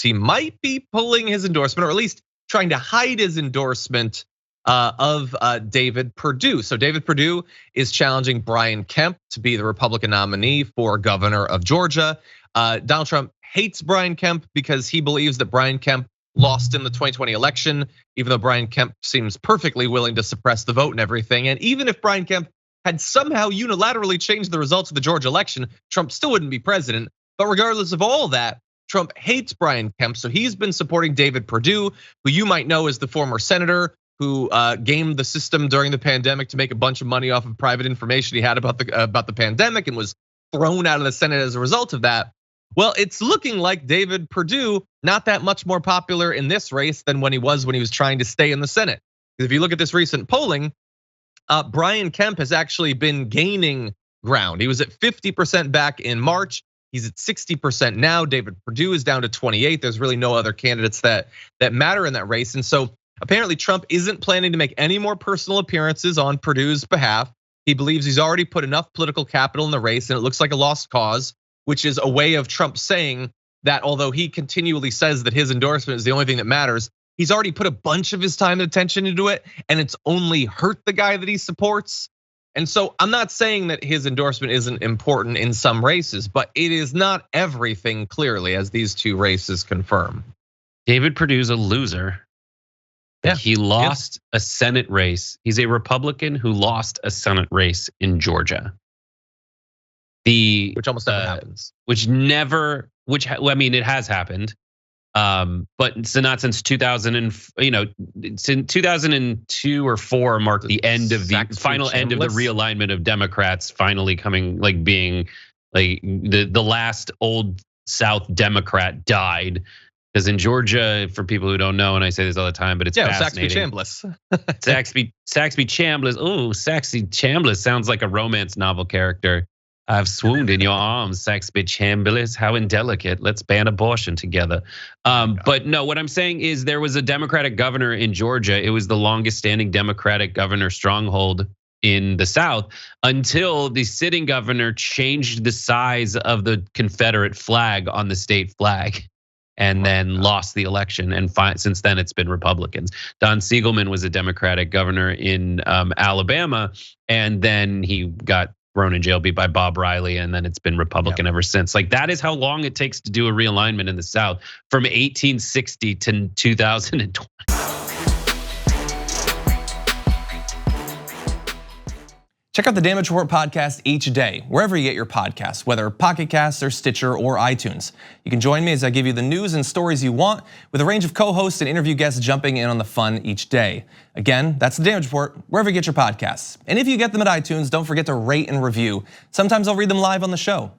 he might be pulling his endorsement, or at least trying to hide his endorsement of David Perdue. So David Perdue is challenging Brian Kemp to be the Republican nominee for governor of Georgia. Donald Trump hates Brian Kemp because he believes that Brian Kemp lost in the 2020 election, even though Brian Kemp seems perfectly willing to suppress the vote and everything. And even if Brian Kemp had somehow unilaterally changed the results of the Georgia election, Trump still wouldn't be president. But regardless of all that, Trump hates Brian Kemp, so he's been supporting David Perdue, who you might know is the former senator who gamed the system during the pandemic to make a bunch of money off of private information he had about the pandemic and was thrown out of the Senate as a result of that. Well, it's looking like David Perdue not that much more popular in this race than when he was trying to stay in the Senate. If you look at this recent polling, Brian Kemp has actually been gaining ground. He was at 50% back in March. He's at 60% now. David Perdue is down to 28. There's really no other candidates that matter in that race. And so apparently Trump isn't planning to make any more personal appearances on Perdue's behalf. He believes he's already put enough political capital in the race and it looks like a lost cause, which is a way of Trump saying that although he continually says that his endorsement is the only thing that matters, he's already put a bunch of his time and attention into it, and it's only hurt the guy that he supports. And so I'm not saying that his endorsement isn't important in some races, but it is not everything, clearly, as these two races confirm. David Perdue's a loser. Yeah. He lost a Senate race. He's a Republican who lost a Senate race in Georgia. Which almost never happens. Which I mean, it has happened. But so not since 2002 or 4 marked the end of the final end of the realignment of Democrats finally coming, like being like the last old South Democrat died. Because in Georgia, for people who don't know, and I say this all the time, but it's fascinating. Saxby Chambliss. Oh, Saxby Chambliss sounds like a romance novel character. I've swooned in your arms, Saxby Chambliss. How indelicate. Let's ban abortion together. But no, what I'm saying is there was a Democratic governor in Georgia. It was the longest standing Democratic governor stronghold in the South until the sitting governor changed the size of the Confederate flag on the state flag and then lost the election. And since then, it's been Republicans. Don Siegelman was a Democratic governor in Alabama, and then he got thrown in jail, beat by Bob Riley, and then it's been Republican ever since. Like that is how long it takes to do a realignment in the South from 1860 to 2020. Check out the Damage Report podcast each day, wherever you get your podcasts, whether Pocket Casts or Stitcher or iTunes. You can join me as I give you the news and stories you want, with a range of co-hosts and interview guests jumping in on the fun each day. Again, that's the Damage Report, wherever you get your podcasts. And if you get them at iTunes, don't forget to rate and review. Sometimes I'll read them live on the show.